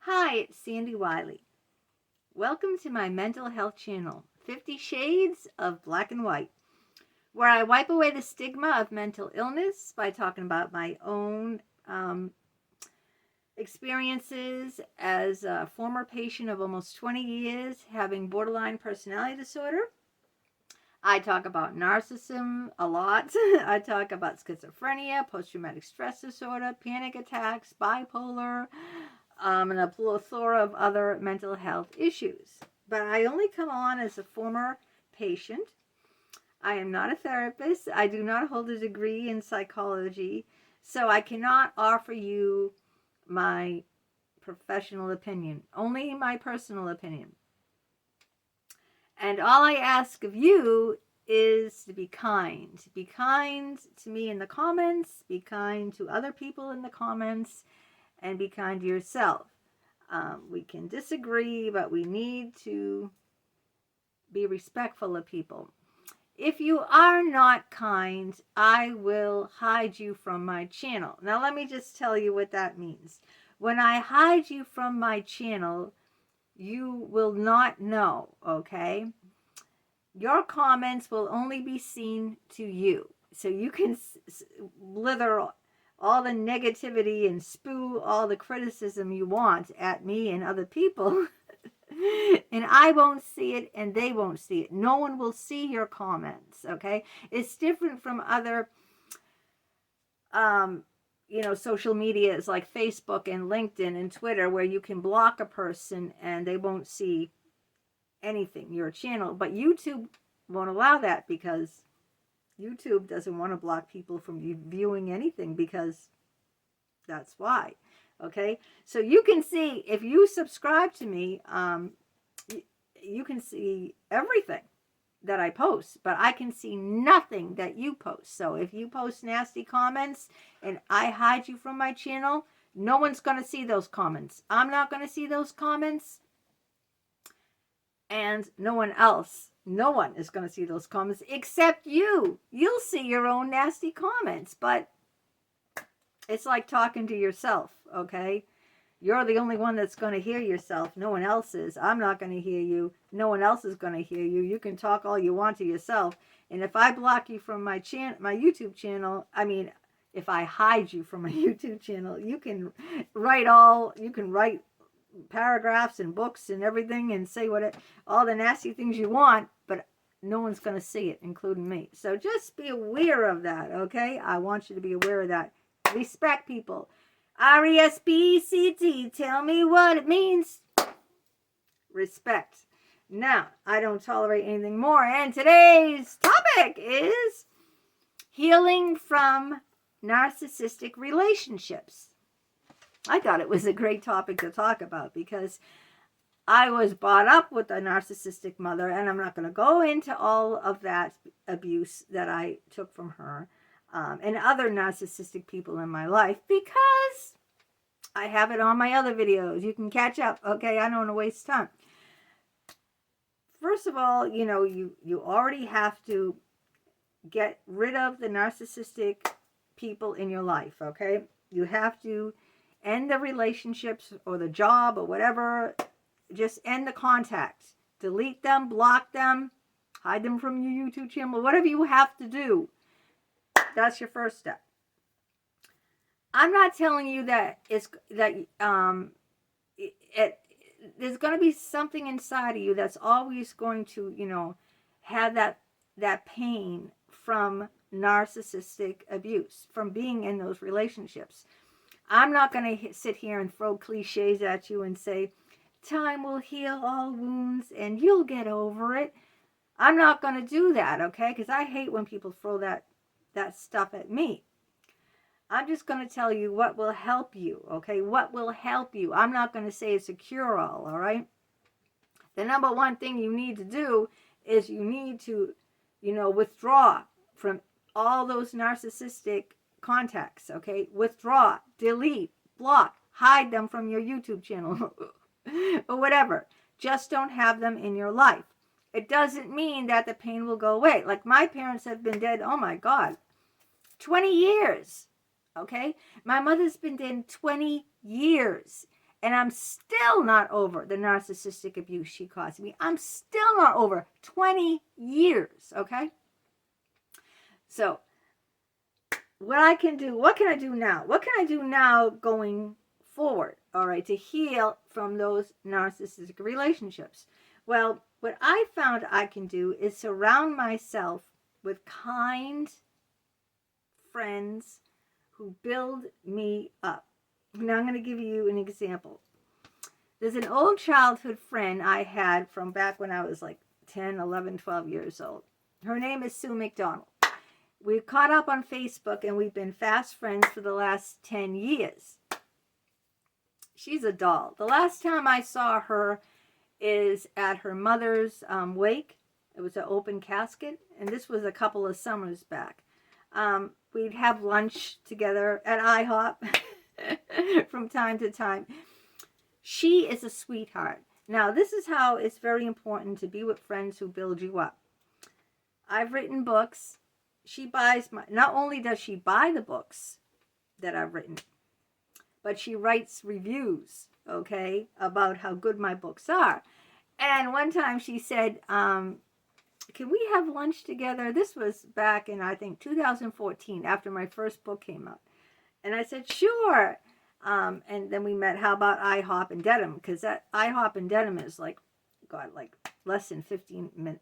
Hi, it's Sandy Wyllie. Welcome to my mental health channel, 50 Shades of Black and White, where I wipe away the stigma of mental illness by talking about my own experiences as a former patient of almost 20 years having borderline personality disorder. I talk about narcissism a lot. I talk about schizophrenia, post-traumatic stress disorder, panic attacks, bipolar, and a plethora of other mental health issues. But I only come on as a former patient. I am not a therapist. I do not hold a degree in psychology, so I cannot offer you my professional opinion, only my personal opinion. And all I ask of you is to be kind. Be kind to me in the comments, be kind to other people in the comments, and be kind to yourself. We can disagree, but we need to be respectful of people. If you are not kind, I will hide you from my channel. Now, let me just tell you what that means. When I hide you from my channel, you will not know, okay? Your comments will only be seen to you. So you can slither all the negativity and spew all the criticism you want at me and other people. And I won't see it and they won't see it. No one will see your comments, okay? It's different from other social medias like Facebook and LinkedIn and Twitter, where you can block a person and they won't see anything, your channel. But YouTube won't allow that, because YouTube doesn't want to block people from viewing anything, because that's why. Okay, so you can see, if you subscribe to me, you can see everything that I post, but I can see nothing that you post. So if you post nasty comments and I hide you from my channel, no one's going to see those comments. I'm not going to see those comments, and no one is going to see those comments except you. You'll see your own nasty comments, but it's like talking to yourself, okay? You're the only one that's going to hear yourself. No one else is. I'm not going to hear you. No one else is going to hear you. You can talk all you want to yourself. And if I block you from my YouTube channel, if I hide you from my YouTube channel, you can write paragraphs and books and everything and say all the nasty things you want, but no one's going to see it, including me. So just be aware of that, okay? I want you to be aware of that. Respect people. RESPECT. Tell me what it means. Respect. Now, I don't tolerate anything more. And today's topic is healing from narcissistic relationships. I thought it was a great topic to talk about, because I was brought up with a narcissistic mother, and I'm not going to go into all of that abuse that I took from her. And other narcissistic people in my life, because I have it on my other videos. You can catch up, okay? I don't want to waste time. First of all, you already have to get rid of the narcissistic people in your life, okay? You have to end the relationships or the job or whatever. Just end the contacts. Delete them, block them, hide them from your YouTube channel, whatever you have to do. That's your first step. I'm not telling you that there's going to be something inside of you that's always going to, have that pain from narcissistic abuse, from being in those relationships. I'm not going to sit here and throw cliches at you and say, time will heal all wounds and you'll get over it. I'm not going to do that, okay? Because I hate when people throw that stuff at me. I'm just going to tell you what will help you, okay? What will help you. I'm not going to say it's a cure-all, all right? The number one thing you need to do is you need to, withdraw from all those narcissistic contacts, okay? Withdraw, delete, block, hide them from your YouTube channel or whatever. Just don't have them in your life. It doesn't mean that the pain will go away. Like, my parents have been dead, oh my God, 20 years, okay? My mother's been dead 20 years. And I'm still not over the narcissistic abuse she caused me. I'm still not over 20 years, okay? So, what can I do now? What can I do now going forward, all right, to heal from those narcissistic relationships? Well, what I found I can do is surround myself with kind friends who build me up. Now I'm going to give you an example. There's an old childhood friend I had from back when I was like 10, 11, 12 years old. Her name is Sue McDonald. We caught up on Facebook and we've been fast friends for the last 10 years. She's a doll. The last time I saw her is at her mother's wake. It was an open casket, and this was a couple of summers back. We'd have lunch together at IHOP from time to time. She is a sweetheart. Now, this is how it's very important to be with friends who build you up. I've written books. She buys not only does she buy the books that I've written, but she writes reviews, okay, about how good my books are. And one time she said, can we have lunch together? This was back in, I think, 2014, after my first book came out. And I said, sure. And then we met, how about IHOP in Dedham? Because that IHOP in Dedham is like less than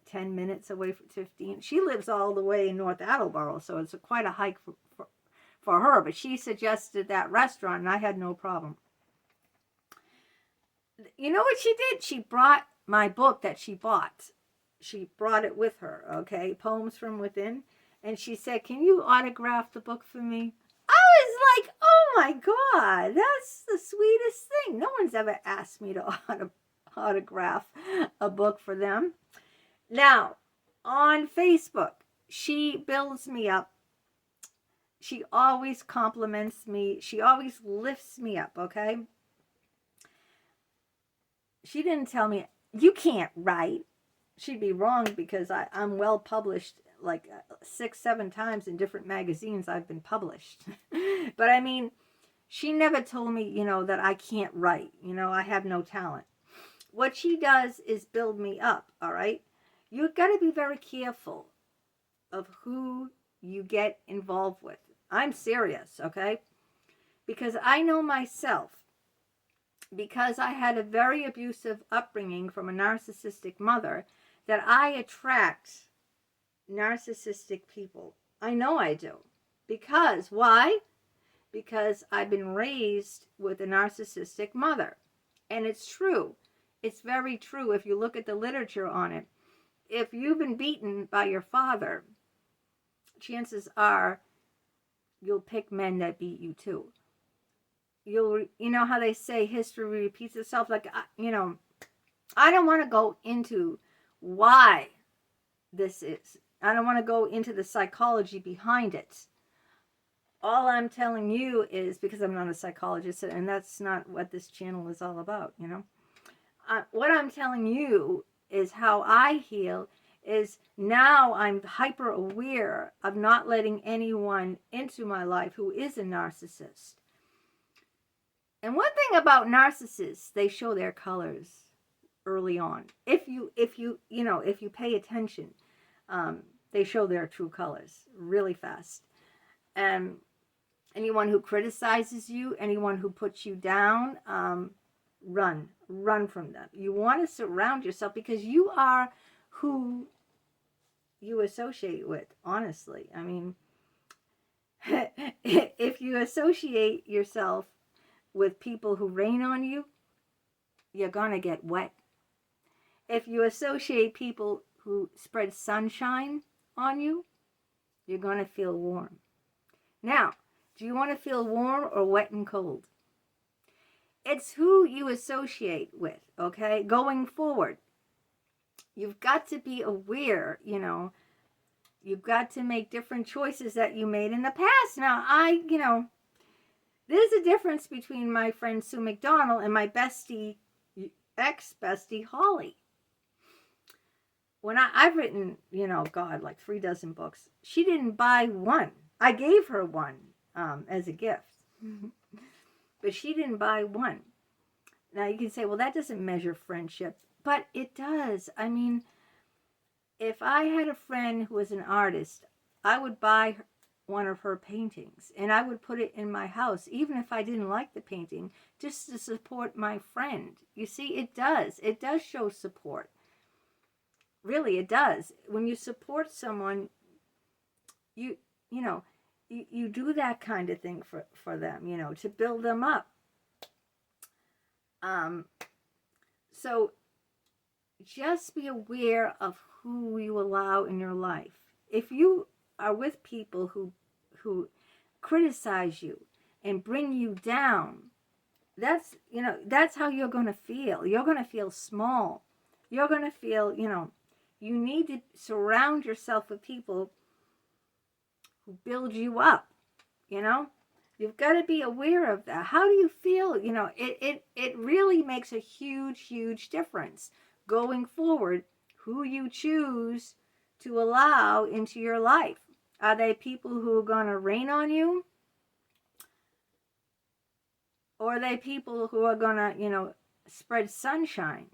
10 minutes away from 15. She lives all the way in North Attleboro, so it's quite a hike for her. But she suggested that restaurant, and I had no problem. You know what she did? She brought my book that she bought. She brought it with her, okay? Poems from Within. And she said, can you autograph the book for me? I was like, oh my God, that's the sweetest thing. No one's ever asked me to autograph a book for them. Now, on Facebook, she builds me up. She always compliments me. She always lifts me up, okay? She didn't tell me, you can't write. She'd be wrong, because I'm well published, like 6, 7 times in different magazines I've been published. But I mean, she never told me, that I can't write. I have no talent. What she does is build me up, all right? You've got to be very careful of who you get involved with. I'm serious, okay? Because I know myself, because I had a very abusive upbringing from a narcissistic mother, that I attract narcissistic people. I know I do. Because, why? Because I've been raised with a narcissistic mother. And it's true. It's very true if you look at the literature on it. If you've been beaten by your father, chances are you'll pick men that beat you too. You know how they say history repeats itself? Like, I don't want to go into why this is. I don't want to go into the psychology behind it. All I'm telling you is, because I'm not a psychologist, and that's not what this channel is all about, what I'm telling you is how I heal is now I'm hyper aware of not letting anyone into my life who is a narcissist. And one thing about narcissists, they show their colors early on. If you pay attention, they show their true colors really fast. Anyone who criticizes you, anyone who puts you down, run from them. You want to surround yourself, because you are who you associate with, honestly. I mean, if you associate yourself with people who rain on you, you're going to get wet. If you associate people who spread sunshine on you, you're going to feel warm. Now, do you want to feel warm or wet and cold? It's who you associate with, okay? Going forward, you've got to be aware, you've got to make different choices that you made in the past. Now, there's a difference between my friend Sue McDonald and my ex-bestie, Holly. When I've written, like 3 dozen books, she didn't buy one. I gave her one as a gift. But she didn't buy one. Now you can say, well, that doesn't measure friendship, but it does. I mean, if I had a friend who was an artist, I would buy one of her paintings and I would put it in my house, even if I didn't like the painting, just to support my friend. You see, it does. It does show support. Really, it does. When you support someone, you know, you do that kind of thing for them, you know, to build them up. So just be aware of who you allow in your life. If you are with people who criticize you and bring you down, that's, you know, that's how you're going to feel. You're going to feel small. You're going to feel, you know, you need to surround yourself with people who build you up, you know. You've got to be aware of that. How do you feel? You know, it really makes a huge, huge difference going forward, who you choose to allow into your life. Are they people who are going to rain on you? Or are they people who are going to, you know, spread sunshine?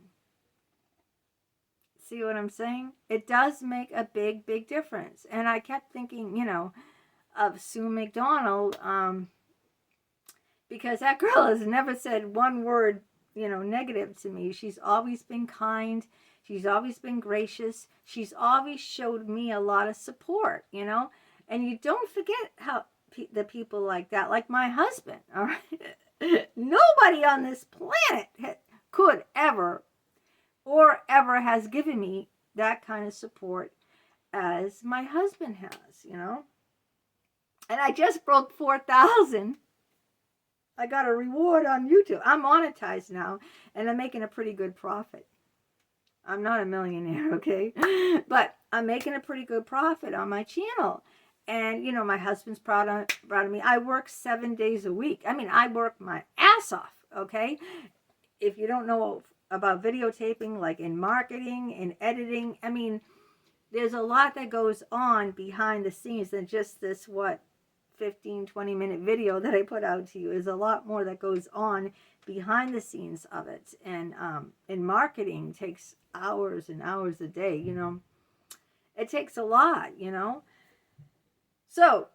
See what I'm saying? It does make a big, big difference. And I kept thinking, you know, of Sue McDonald, because that girl has never said one word, you know, negative to me. She's always been kind. She's always been gracious. She's always showed me a lot of support, you know. And you don't forget how the people like that, like my husband, all right? Nobody on this planet could ever or ever has given me that kind of support as my husband has, you know. And I just broke 4,000. I got a reward on YouTube. I'm monetized now, and I'm making a pretty good profit. I'm not a millionaire, okay? But I'm making a pretty good profit on my channel. And, you know, my husband's proud of me. I work 7 days a week. I mean, I work my ass off, okay? If you don't know about videotaping, like in marketing and editing, I mean, there's a lot that goes on behind the scenes than just this, 15-20 minute video that I put out to you. Is a lot more that goes on behind the scenes of it. And marketing takes hours and hours a day, you know. It takes a lot, you know. So,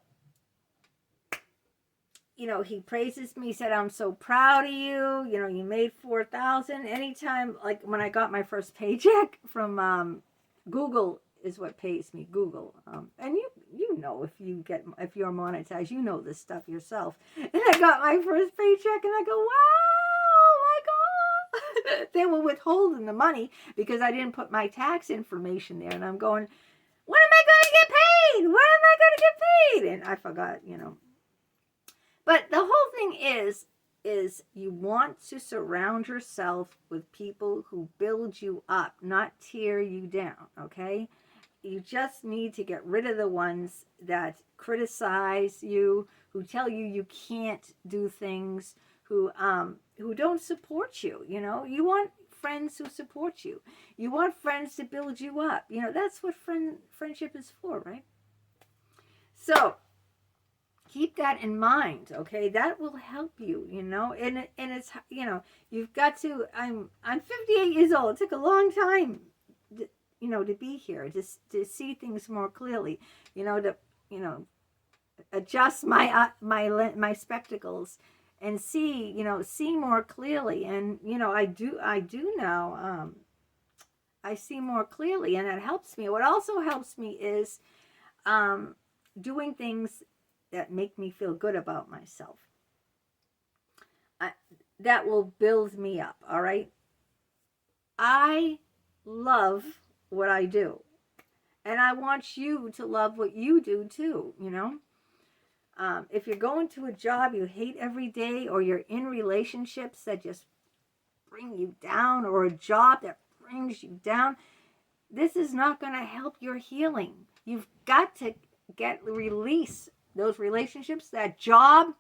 you know, he praises me. He said, I'm so proud of you. You know, you made 4,000. Anytime, like when I got my first paycheck from Google is what pays me, Google. And you know, if you're monetized, you know this stuff yourself. And I got my first paycheck and I go, wow, my God. They were withholding the money because I didn't put my tax information there. And I'm going, when am I going to get paid? When am I going to get paid? And I forgot, you know. But the whole thing is you want to surround yourself with people who build you up, not tear you down, okay? You just need to get rid of the ones that criticize you, who tell you you can't do things, who don't support you, you know? You want friends who support you. You want friends to build you up. You know, that's what friendship is for, right? So, keep that in mind, okay? That will help you, you know? And it's, you know, you've got to, I'm 58 years old. It took a long time, you know, to be here, to see things more clearly, you know, to, you know, adjust my spectacles and see, you know, see more clearly. And, you know, I do now, I see more clearly, and it helps me. What also helps me is doing things that make me feel good about myself. That will build me up, all right? I love what I do. And I want you to love what you do too, you know? If you're going to a job you hate every day, or you're in relationships that just bring you down, or a job that brings you down, this is not going to help your healing. You've got to release those relationships, that job,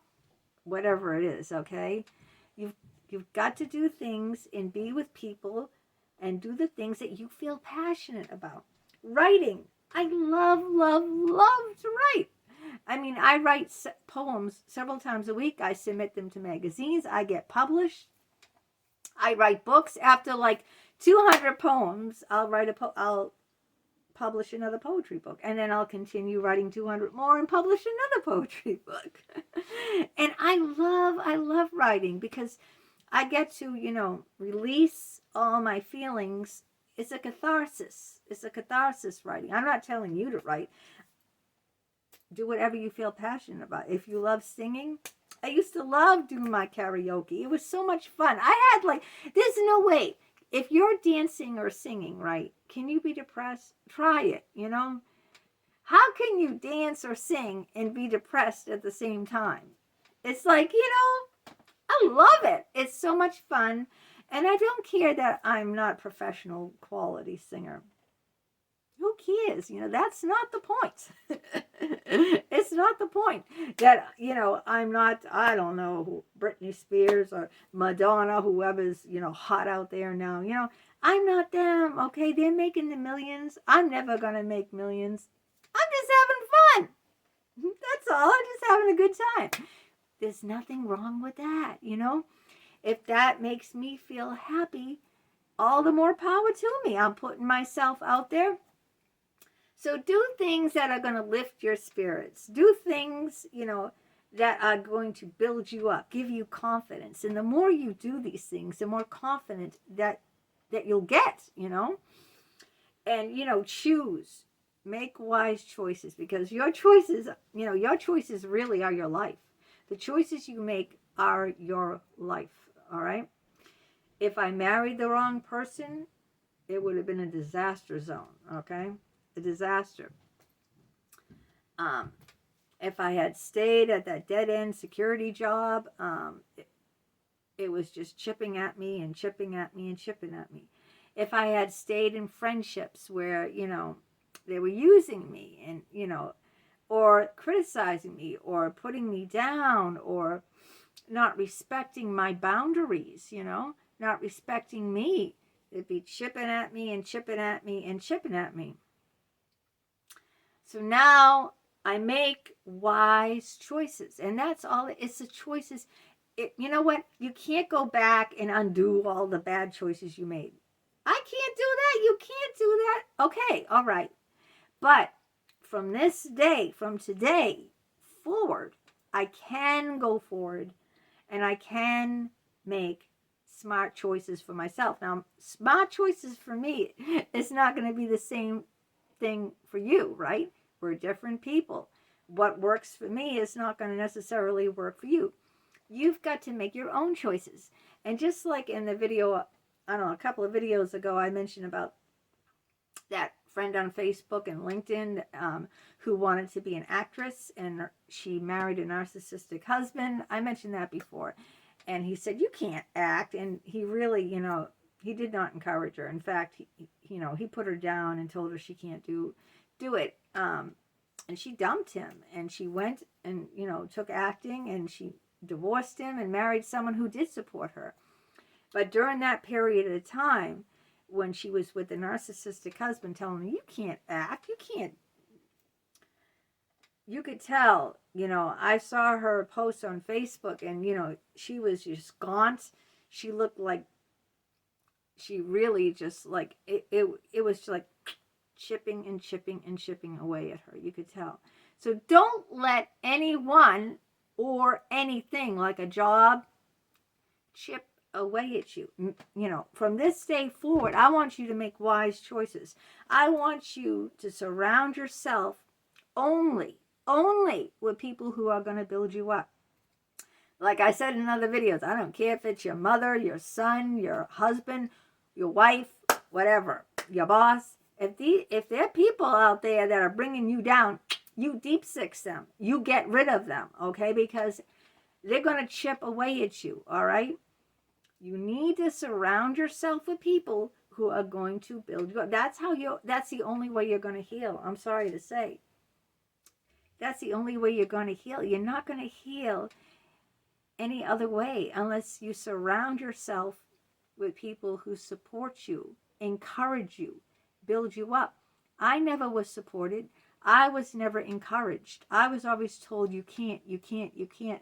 whatever it is, okay? You've got to do things and be with people and do the things that you feel passionate about. Writing. I love to write. I mean, I write poems several times a week. I submit them to magazines. I get published. I write books. After like 200 poems, I'll publish another poetry book, and then I'll continue writing 200 more and publish another poetry book. And I love writing because I get to, release all my feelings. It's a catharsis. It's a catharsis writing. I'm not telling you to write. Do whatever you feel passionate about. If you love singing, I used to love doing my karaoke. It was so much fun. I had there's no way. If you're dancing or singing, right, can you be depressed? Try it, How can you dance or sing and be depressed at the same time? It's like, I love it. It's so much fun. And I don't care that I'm not a professional quality singer. Who cares? That's not the point. It's not the point that, I'm not, I don't know, Britney Spears or Madonna, whoever's, hot out there now. I'm not them, okay? They're making the millions. I'm never going to make millions. I'm just having fun. That's all. I'm just having a good time. There's nothing wrong with that, If that makes me feel happy, all the more power to me. I'm putting myself out there. So do things that are going to lift your spirits. Do things, that are going to build you up, give you confidence. And the more you do these things, the more confident that you'll get, And, choose. Make wise choices, because your choices really are your life. The choices you make are your life, all right? If I married the wrong person, it would have been a disaster zone, okay? A disaster. If I had stayed at that dead-end security job, it was just chipping at me and chipping at me and chipping at me. If I had stayed in friendships where, they were using me and, or criticizing me or putting me down or not respecting my boundaries, not respecting me, it'd be chipping at me and chipping at me and chipping at me. So now I make wise choices, and that's all. It's the choices. You know what? You can't go back and undo all the bad choices you made. I can't do that. You can't do that. Okay, all right. But from this day, from today forward, I can go forward and I can make smart choices for myself. Now, smart choices for me, it's not going to be the same thing for you, right? We're different people. What works for me is not going to necessarily work for you. You've got to make your own choices. And just like in the video, I don't know, a couple of videos ago, I mentioned about that friend on Facebook and LinkedIn who wanted to be an actress, and she married a narcissistic husband. I mentioned that before. And he said, you can't act. And he really, he did not encourage her. In fact, he put her down and told her she can't do it. And she dumped him, and she went and, took acting, and she divorced him and married someone who did support her. But during that period of time, when she was with the narcissistic husband telling her, you can't act, you could tell, I saw her post on Facebook, and, she was just gaunt. She looked like, she really just like, it was like chipping and chipping and chipping away at her. You could tell. So don't let anyone or anything like a job chip away at you. From this day forward, I want you to make wise choices. I want you to surround yourself only with people who are going to build you up. Like I said in other videos, I don't care if it's your mother, your son, your husband, your wife, whatever, your boss. If there are people out there that are bringing you down, you deep six them. You get rid of them, okay? Because they're going to chip away at you, all right? You need to surround yourself with people who are going to build you up. That's the only way you're going to heal. I'm sorry to say. That's the only way you're going to heal. You're not going to heal any other way unless you surround yourself with people who support you, encourage you, build you up. I never was supported. I was never encouraged. I was always told you can't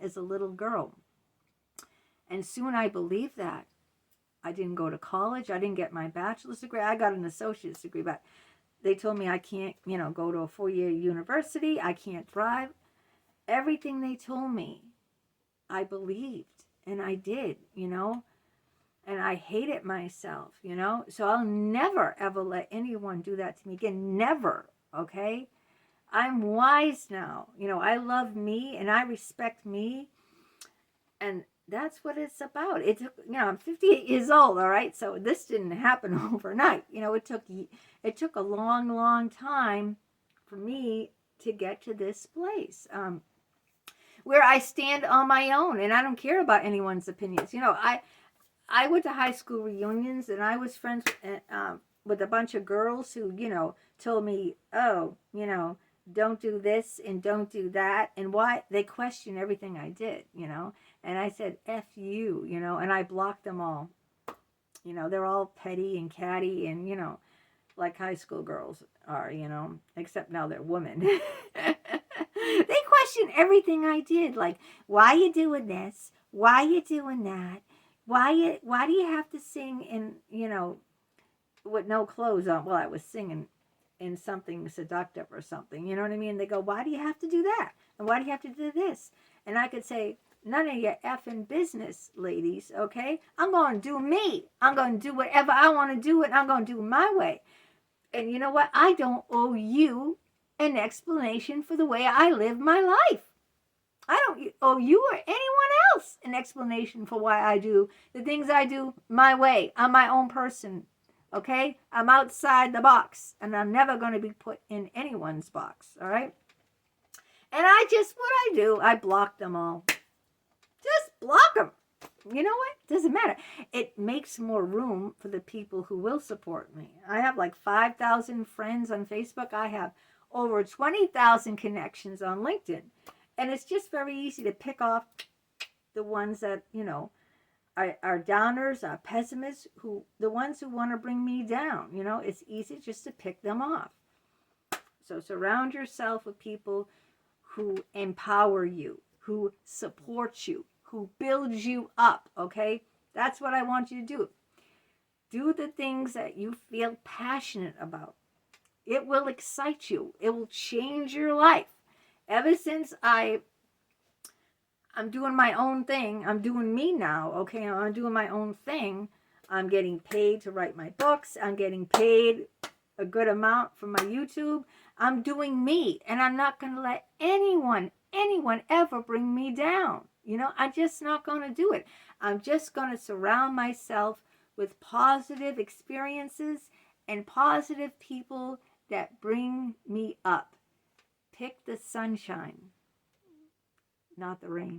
as a little girl. And soon I believed that. I didn't go to college. I didn't get my bachelor's degree. I got an associate's degree, but they told me I can't, go to a 4-year university. I can't drive. Everything they told me, I believed, and I did, and I hated myself, so I'll never, ever let anyone do that to me again. Never, okay? I'm wise now. I love me, and I respect me, and that's what it's about. It took, I'm 58 years old, all right? So this didn't happen overnight. It took a long, long time for me to get to this place. Where I stand on my own, and I don't care about anyone's opinions. I went to high school reunions, and I was friends with a bunch of girls who, told me, oh, don't do this and don't do that. And why? They questioned everything I did, and I said, F you, and I blocked them all. They're all petty and catty and, like high school girls are, except now they're women. They question everything I did. Like, why you doing this? Why you doing that? Why do you have to sing in, with no clothes on? Well, I was singing in something seductive or something. You know what I mean? They go, why do you have to do that? And why do you have to do this? And I could say, none of your effing business, ladies, okay? I'm going to do me. I'm going to do whatever I want to do, and I'm going to do it my way. And you know what? I don't owe you an explanation for the way I live my life. I don't owe you or anyone else an explanation for why I do the things I do my way. I'm my own person, okay? I'm outside the box, and I'm never going to be put in anyone's box, all right? And what I do, I block them all. Just block them. You know what? Doesn't matter. It makes more room for the people who will support me. I have like 5,000 friends on Facebook. I have over 20,000 connections on LinkedIn. And it's just very easy to pick off the ones that, are downers, are pessimists, the ones who want to bring me down. It's easy just to pick them off. So surround yourself with people who empower you, who support you, who builds you up, okay? That's what I want you to do. Do the things that you feel passionate about. It will excite you. It will change your life. Ever since I'm doing my own thing, I'm doing me now, okay? I'm doing my own thing. I'm getting paid to write my books. I'm getting paid a good amount for my YouTube. I'm doing me, and I'm not going to let anyone ever bring me down. I'm just not going to do it. I'm just going to surround myself with positive experiences and positive people that bring me up. Pick the sunshine, not the rain.